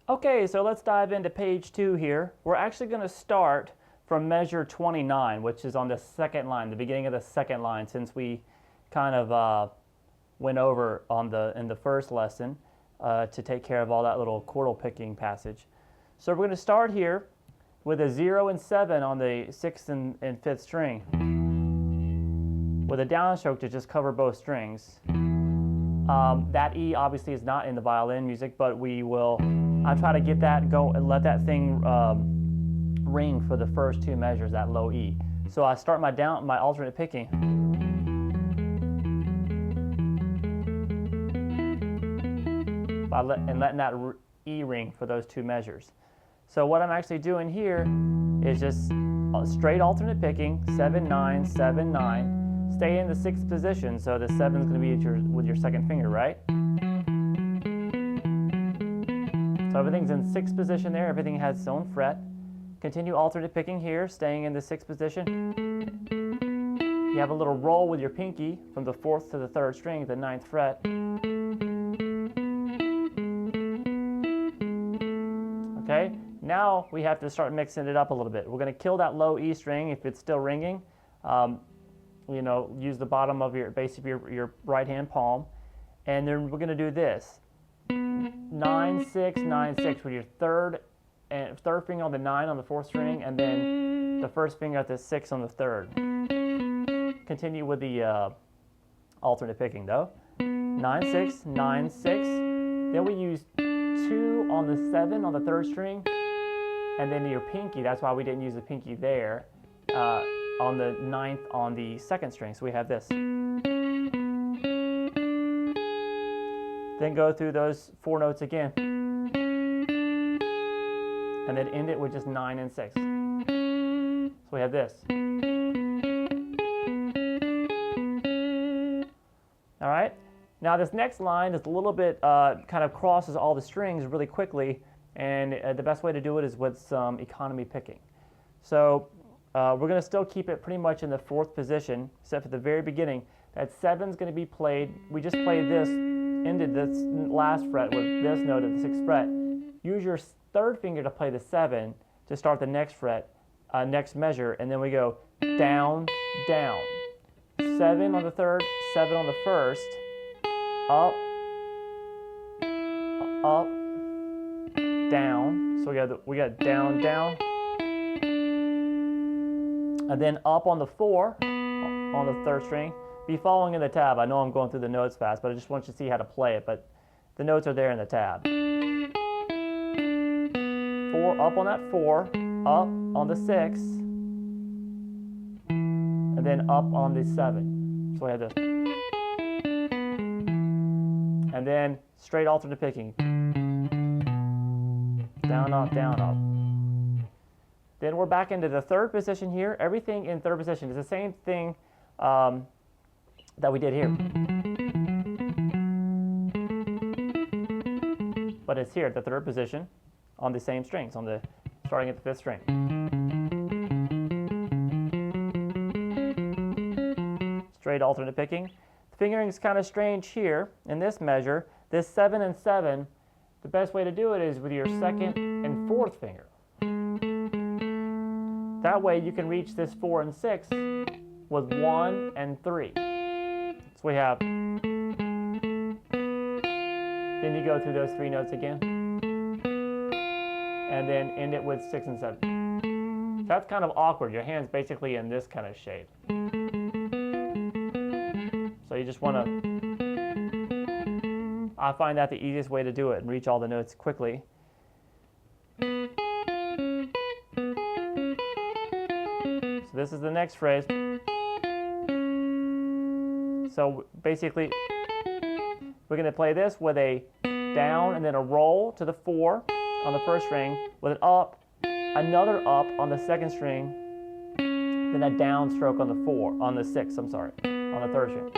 Okay, so let's dive into page 2 here. We're actually going to start from measure 29, which is on the second line, the beginning of the second line, since we kind of went over in the first lesson to take care of all that little chordal picking passage. So we're going to start here with a 0 and 7 on the 6th and 5th string, with a downstroke to just cover both strings. That E obviously is not in the violin music, but I'll try to get that go and let that thing ring for the first two measures, that low E. So I start my alternate picking. And letting that E ring for those two measures. So what I'm actually doing here is just straight alternate picking, 7, 9, 7, 9. Stay in the 6th position, so the 7 is going to be with your second finger, right? So everything's in 6th position there, everything has its own fret. Continue alternate picking here, staying in the 6th position. You have a little roll with your pinky from the 4th to the 3rd string, the 9th fret. Okay, now we have to start mixing it up a little bit. We're going to kill that low E string if it's still ringing. Use the bottom of your base of your right hand palm, and then we're going to do this: 9, 6, 9, 6 with your third finger on the 9 on the 4th string, and then the first finger at the 6 on the 3rd. Continue with the alternate picking though. 9, 6, 9, 6. Then we use 2 on the 7 on the 3rd string, and then your pinky. That's why we didn't use the pinky there. On the 9th on the 2nd string, so we have this. Then go through those 4 notes again, and then end it with just 9 and 6. So we have this. All right. Now this next line is a little bit kind of crosses all the strings really quickly, and the best way to do it is with some economy picking. So we're going to still keep it pretty much in the 4th position, except for the very beginning. That 7 is going to be played. We just played this, ended this last fret with this note at the 6th fret. Use your 3rd finger to play the 7 to start the next fret, next measure, and then we go down, down. 7 on the 3rd, 7 on the 1st, up, up, down. So we got down, down. And then up on the 4 on the 3rd string. Be following in the tab. I know I'm going through the notes fast, but I just want you to see how to play it. But the notes are there in the tab. 4 up on that 4, up on the 6, and then up on the 7. So we have this. And then straight alternate picking. Down, up, down, up. Then we're back into the 3rd position here. Everything in 3rd position is the same thing that we did here. But it's here at the 3rd position on the same strings, starting at the 5th string. Straight alternate picking. The fingering is kind of strange here in this measure. This 7 and 7, the best way to do it is with your 2nd and 4th finger. That way you can reach this 4 and 6 with 1 and 3. So we have, then you go through those 3 notes again, and then end it with 6 and 7. So that's kind of awkward. Your hand's basically in this kind of shape. So you just want to, I find that the easiest way to do it and reach all the notes quickly. So this is the next phrase. So basically, we're going to play this with a down and then a roll to the 4 on the 1st string, with an up, another up on the 2nd string, then a down stroke on the 6th, on the 3rd string.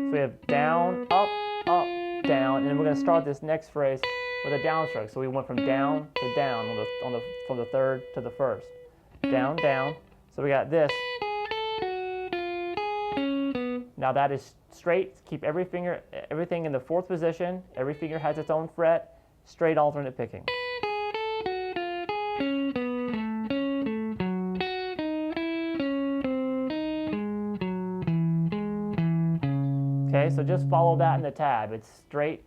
So we have down, up, down, and then we're going to start this next phrase with a down stroke. So we went from down to down from the 3rd to the 1st. Down, down. So we got this. Now that is straight. Keep everything in the 4th position. Every finger has its own fret. straight alternate picking. Okay, so just follow that in the tab. It's straight,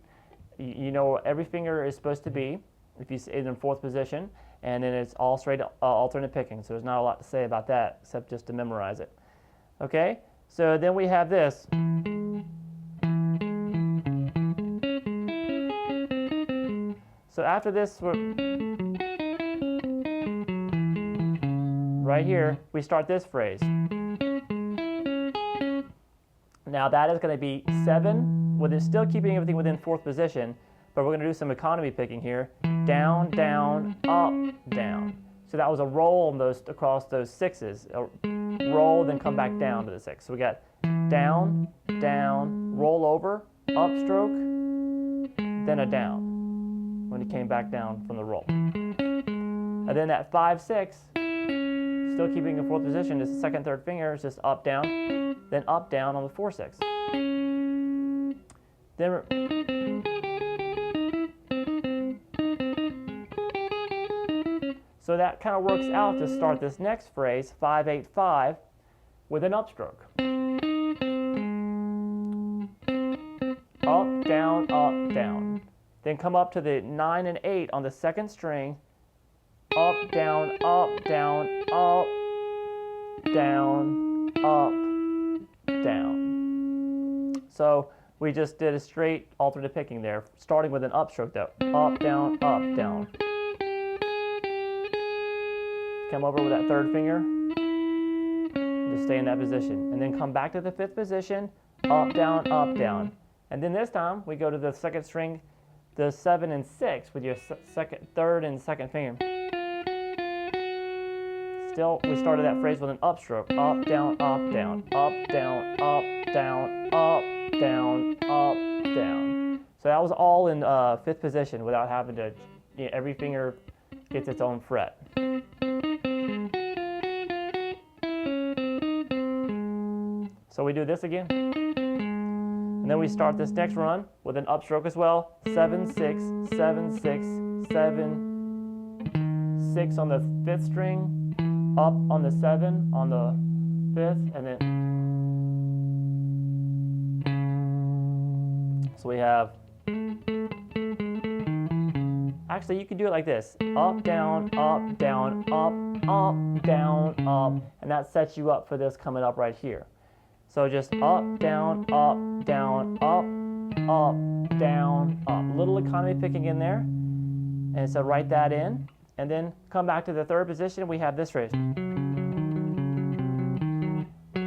you know where every finger is supposed to be if you see it in fourth position, and then it's all straight alternate picking. So there's not a lot to say about that except just to memorize it. Okay, so then we have this. So after this, right here, we start this phrase. Now that is going to be 7, with it still keeping everything within fourth position, but we're going to do some economy picking here. Down, down, up, down. So that was a roll on those, across those 6s. A roll, then come back down to the 6. So we got down, down, roll over, upstroke, then a down when it came back down from the roll. And then that 5, 6, still keeping in fourth position, is the second, third finger, is just up, down, then up, down on the 4, 6. Then so that kind of works out to start this next phrase, 5, 8, 5, with an upstroke. Up, down, up, down. Then come up to the 9 and 8 on the second string. Up, down, up, down, up, down, up, down. So we just did a straight alternate picking there, starting with an upstroke though. Up, down, up, down. Come over with that third finger, just stay in that position. And then come back to the 5th position, up, down, up, down. And then this time, we go to the second string, the 7 and 6 with your third and second finger. Still, we started that phrase with an upstroke. Up, down, up, down, up, down, up, down, up, down, up, down. So that was all in 5th position without having to, you know, every finger gets its own fret. So we do this again. And then we start this next run with an upstroke as well. 7, 6, 7, 6, 7, 6 on the 5th string, up on the 7 on the 5th, and then so we have, actually you can do it like this. Up, down, up, down, up, up, down, up, and that sets you up for this coming up right here. So just up, down, up, down, up, up, down, up. A little economy picking in there. And so write that in. And then come back to the 3rd position. We have this phrase. The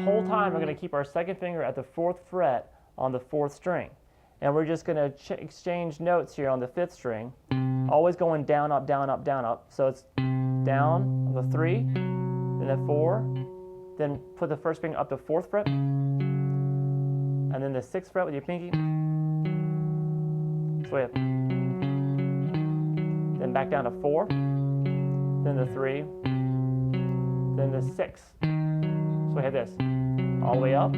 whole time we're going to keep our second finger at the 4th fret on the 4th string. And we're just going to exchange notes here on the 5th string. Always going down, up, down, up, down, up. So it's down on the 3, then the 4. Then put the first finger up the 4th fret, and then the 6th fret with your pinky. So we have, then back down to 4, then the 3, then the 6. So we have this, all the way up,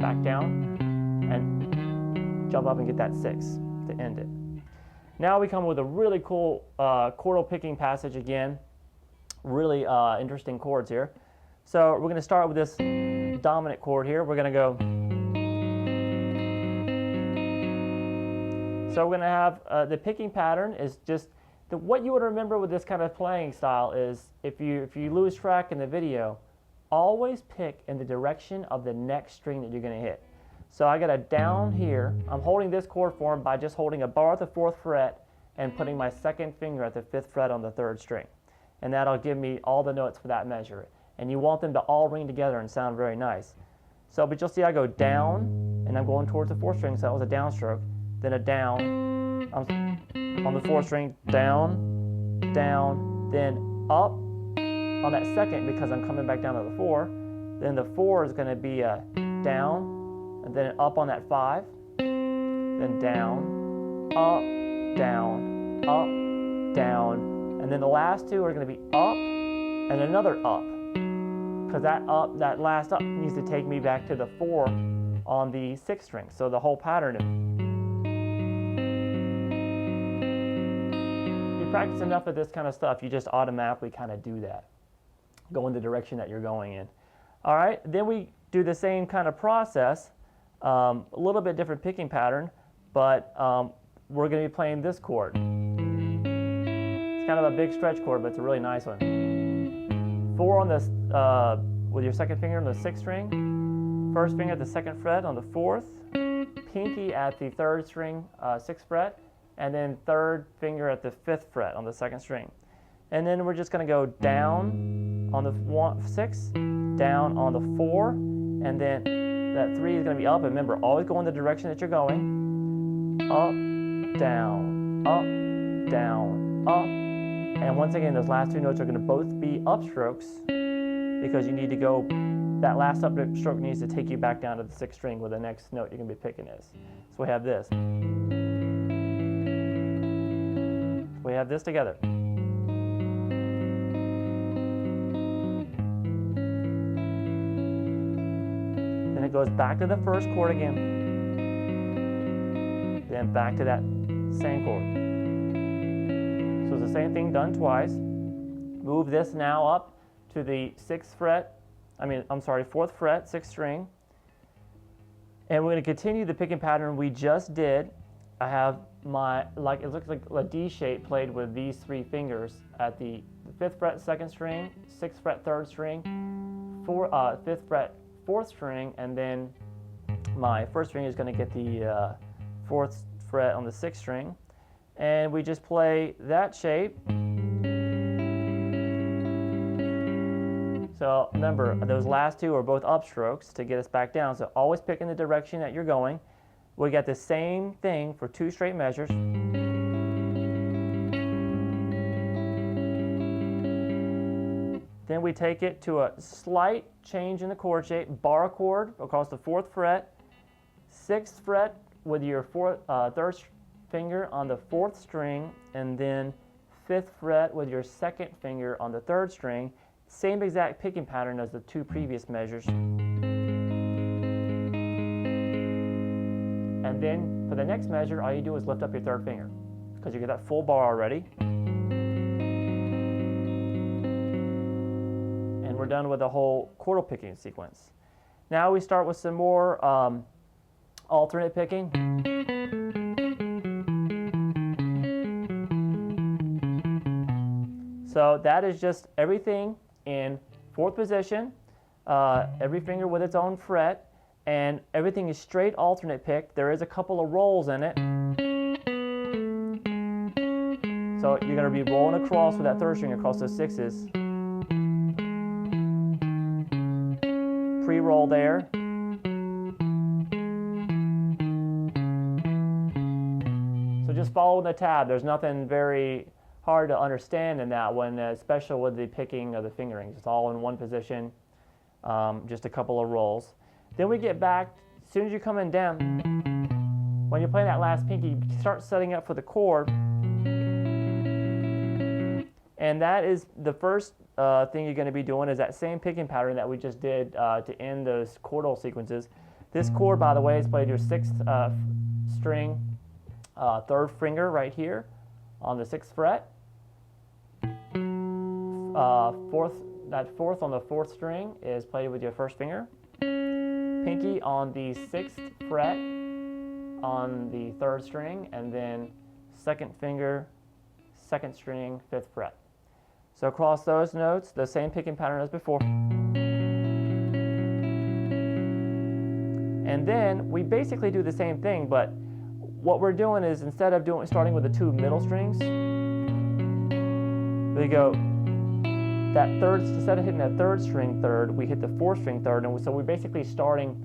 back down, and jump up and get that 6 to end it. Now we come with a really cool chordal picking passage again. Really interesting chords here. So we're going to start with this dominant chord here. We're going to go. So we're going to have the picking pattern is just what you would remember with this kind of playing style is if you lose track in the video, always pick in the direction of the next string that you're going to hit. So I got a down here. I'm holding this chord form by just holding a bar at the 4th fret and putting my second finger at the 5th fret on the 3rd string. And that'll give me all the notes for that measure. And you want them to all ring together and sound very nice. So, but you'll see I go down, and I'm going towards the 4th string, so that was a downstroke. Then a down, on the 4th string, down, down, then up on that second because I'm coming back down to the 4. Then the 4 is going to be a down, and then up on that 5, then down, up, down, up, down, and then the last 2 are going to be up and another up. Because that last up needs to take me back to the 4 on the 6th string. So the whole pattern practice enough of this kind of stuff, you just automatically kind of do that. Go in the direction that you're going in. All right, then we do the same kind of process, a little bit different picking pattern, but we're going to be playing this chord. It's kind of a big stretch chord, but it's a really nice one. 4 on the, with your second finger on the 6th string, first finger at the 2nd fret on the 4th, pinky at the 3rd string, 6th fret, and then 3rd finger at the 5th fret on the 2nd string. And then we're just going to go down on the 6, down on the 4, and then that 3 is going to be up. And remember, always go in the direction that you're going. Up, down, up, down, up. And once again, those last 2 notes are going to both be upstrokes because you need to go, that last upstroke needs to take you back down to the 6th string where the next note you're going to be picking is. So we have this. We have this together. Then it goes back to the first chord again. Then back to that same chord. So it's the same thing done twice. Move this now up to the 4th fret, 6th string. And we're going to continue the picking pattern we just did. I have my, it looks like a D shape played with these 3 fingers at the 5th fret 2nd string, 6th fret 3rd string, 5th fret 4th string, and then my 1st string is going to get the 4th fret on the 6th string. And we just play that shape. So remember, those last 2 are both upstrokes to get us back down. So always pick in the direction that you're going. We got the same thing for 2 straight measures. Then we take it to a slight change in the chord shape, bar chord across the 4th fret, 6th fret with your 3rd finger on the 4th string, and then 5th fret with your 2nd finger on the 3rd string. Same exact picking pattern as the 2 previous measures. And then for the next measure, all you do is lift up your 3rd finger because you get that full bar already. And we're done with the whole chordal picking sequence. Now we start with some more alternate picking. So that is just everything in 4th position, every finger with its own fret, and everything is straight alternate pick. There is a couple of rolls in it. So you're going to be rolling across with that 3rd string across those 6s. Pre-roll there. So just follow the tab. There's nothing very hard to understand in that one, especially with the picking of the fingerings. It's all in one position, just a couple of rolls. Then we get back, as soon as you're coming down, when you're playing that last pinky, you start setting up for the chord. And that is the first thing you're going to be doing is that same picking pattern that we just did to end those chordal sequences. This chord, by the way, is played your 6th string, 3rd finger right here on the 6th fret. 4th on the 4th string is played with your 1st finger. Pinky on the 6th fret on the 3rd string, and then 2nd finger, 2nd string, 5th fret. So across those notes, the same picking pattern as before. And then we basically do the same thing, but what we're doing is instead of starting with the 2 middle strings, we go that 3rd, instead of hitting that 3rd string 3rd, we hit the 4th string 3rd, and so we're basically starting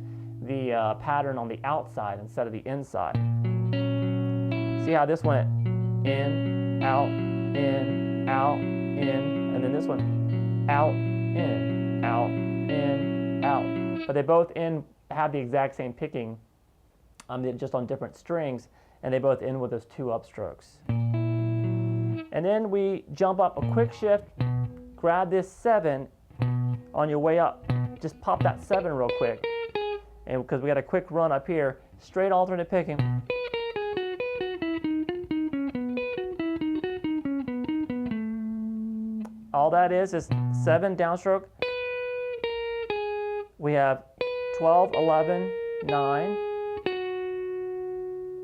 the pattern on the outside instead of the inside. See how this went in, out, in, out, in, and then this one out, in, out, in, out. But they both have the exact same picking, just on different strings, and they both end with those 2 upstrokes. And then we jump up a quick shift, grab this 7 on your way up. Just pop that 7 real quick. And because we got a quick run up here, straight alternate picking. all that is 7 downstroke. We have 12, 11, 9,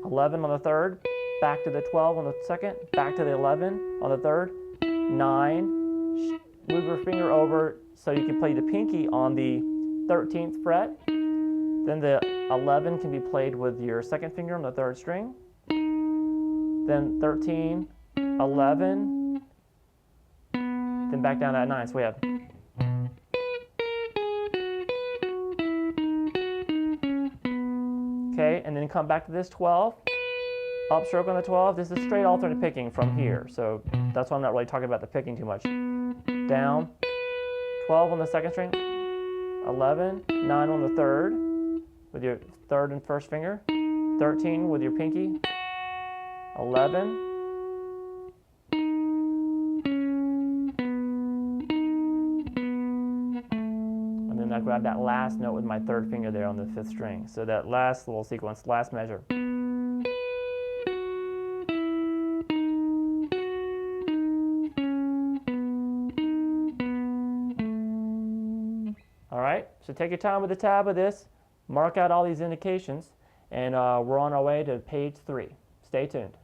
11 on the third, back to the 12 on the second, back to the 11 on the third, 9, move your finger over so you can play the pinky on the 13th fret. Then the 11 can be played with your second finger on the third string. Then 13, 11, then back down to that 9. So we have okay, and then come back to this 12, upstroke on the 12. This is straight alternate picking from here, so that's why I'm not really talking about the picking too much. Down, 12 on the second string, 11, 9 on the third with your third and first finger, 13 with your pinky, 11, and then I grab that last note with my third finger there on the 5th string. So that last little sequence, last measure. All right, so take your time with the tab of this, mark out all these indications, and we're on our way to page 3. Stay tuned.